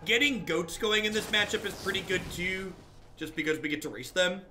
Getting goats going in this matchup is pretty good too, just because we get to race them.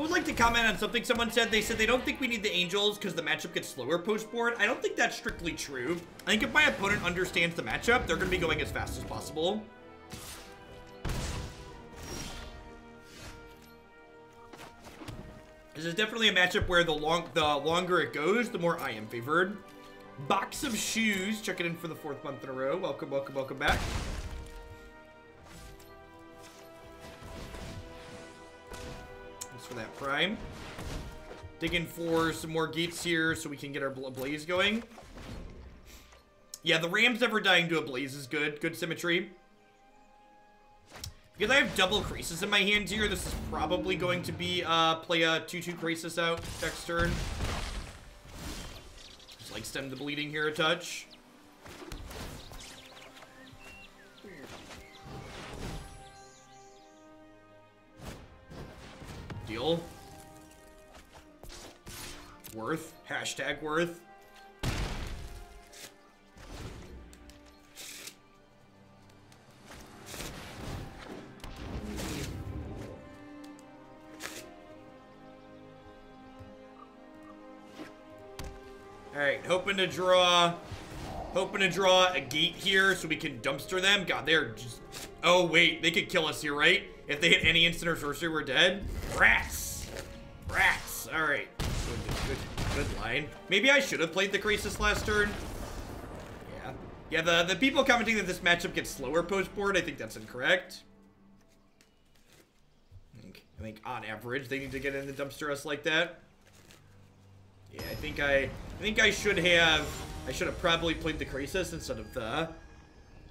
would like to comment on something someone said. They said they don't think we need the Angels because the matchup gets slower post-board. I don't think that's strictly true. I think if my opponent understands the matchup, they're going to be going as fast as possible. This is definitely a matchup where the longer it goes, the more I am favored. Box of Shoes, checking in for the 4th month in a row. Welcome, welcome, welcome back. Thanks for that prime. Digging for some more gates here so we can get our Ablaze going. Yeah, the Ram's never dying to Ablaze is good. Good symmetry. Because I have double Krasis in my hand here, this is probably going to be play a 2/2 Krasis out next turn. Just like stem the bleeding here a touch. Deal. Worth. Hashtag worth. Alright, hoping to draw a gate here so we can dumpster them. God, they're just... Oh, wait, they could kill us here, right? If they hit any instant or sorcery, we're dead. Rats! Rats! Alright. Good line. Maybe I should have played the Krasis last turn. Yeah. Yeah, the people commenting that this matchup gets slower post-board, I think that's incorrect. I think on average, they need to get in the dumpster us like that. Yeah, I think I should have probably played the Krasis instead of the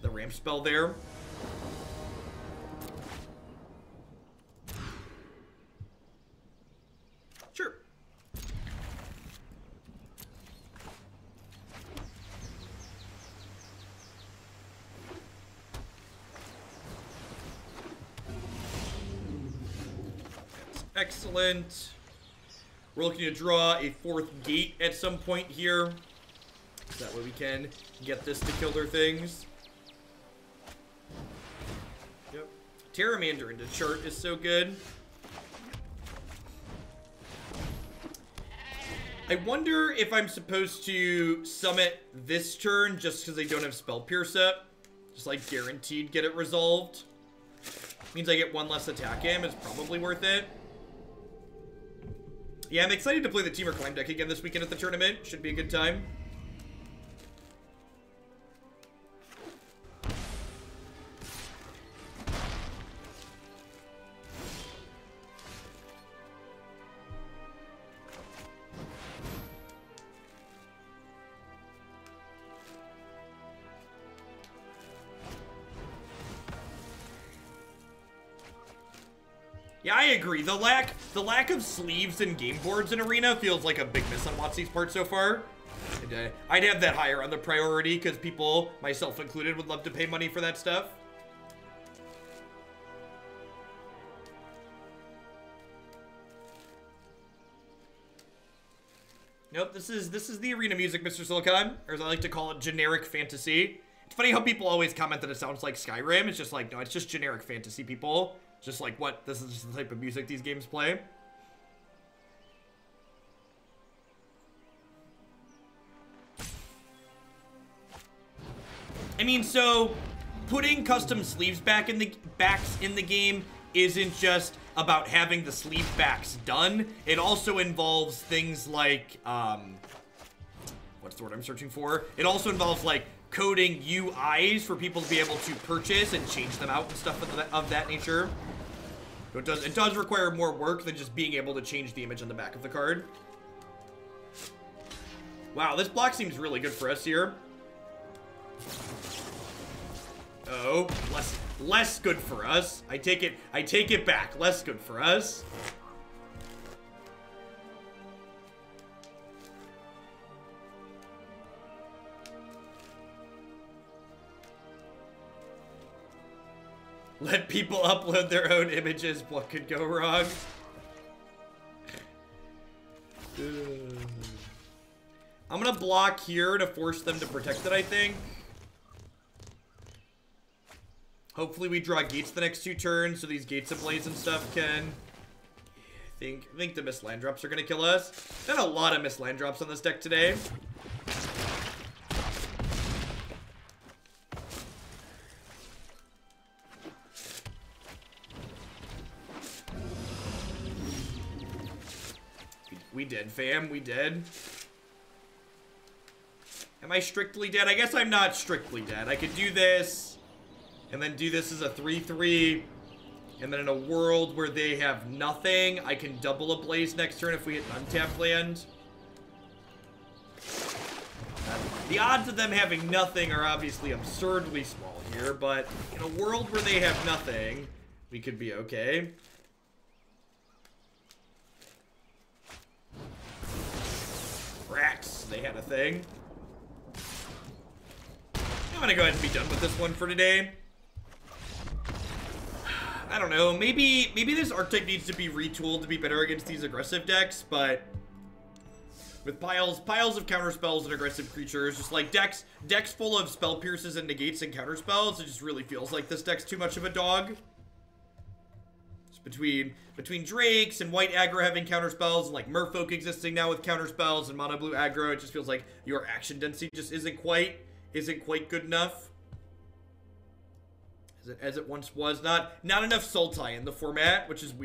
ramp spell there. Sure. That's excellent. We're looking to draw a 4th gate at some point here. So that way we can get this to kill their things. Yep. Terramander into chart is so good. I wonder if I'm supposed to summit this turn just because they don't have Spell Pierce up. Just like guaranteed get it resolved. Means I get 1 less attack him. It's probably worth it. Yeah, I'm excited to play the Teamer Climb deck again this weekend at the tournament. Should be a good time. Yeah, I agree. The lack of sleeves and game boards in Arena feels like a big miss on WotC's part so far. And, I'd have that higher on the priority because people, myself included, would love to pay money for that stuff. Nope, this is the Arena music, Mr. Silicon, or as I like to call it, generic fantasy. It's funny how people always comment that it sounds like Skyrim. It's just like, no, it's just generic fantasy, people. Just like, what? This is just the type of music these games play. I mean, so putting custom sleeves backs in the game isn't just about having the sleeve backs done. It also involves things like what's the word I'm searching for? It also involves like coding UIs for people to be able to purchase and change them out and stuff of that nature. So it does require more work than just being able to change the image on the back of the card. Wow, this block seems really good for us here. Oh, less good for us. I take it back. Less good for us. Let people upload their own images. What could go wrong? I'm gonna block here to force them to protect it, I think. Hopefully we draw gates the next 2 turns so these Gates Ablaze and stuff can... think the Mist Land Drops are gonna kill us. Done a lot of Mist Land Drops on this deck today. We did, fam. We did. Am I strictly dead? I guess I'm not strictly dead. I could do this, and then do this as a 3/3, and then in a world where they have nothing, I can double Ablaze next turn if we hit an untapped land. The odds of them having nothing are obviously absurdly small here, but in a world where they have nothing, we could be okay. Rats, they had a thing. I'm gonna go ahead and be done with this one for today. I don't know, maybe this archetype needs to be retooled to be better against these aggressive decks, but with piles of counterspells and aggressive creatures, just like decks full of spell pierces and negates and counterspells, it just really feels like this deck's too much of a dog. Between Drakes and white aggro having counterspells and like Merfolk existing now with counterspells and mono blue aggro, it just feels like your action density just isn't quite good enough. As it once was. Not enough Sultai in the format, which is weird.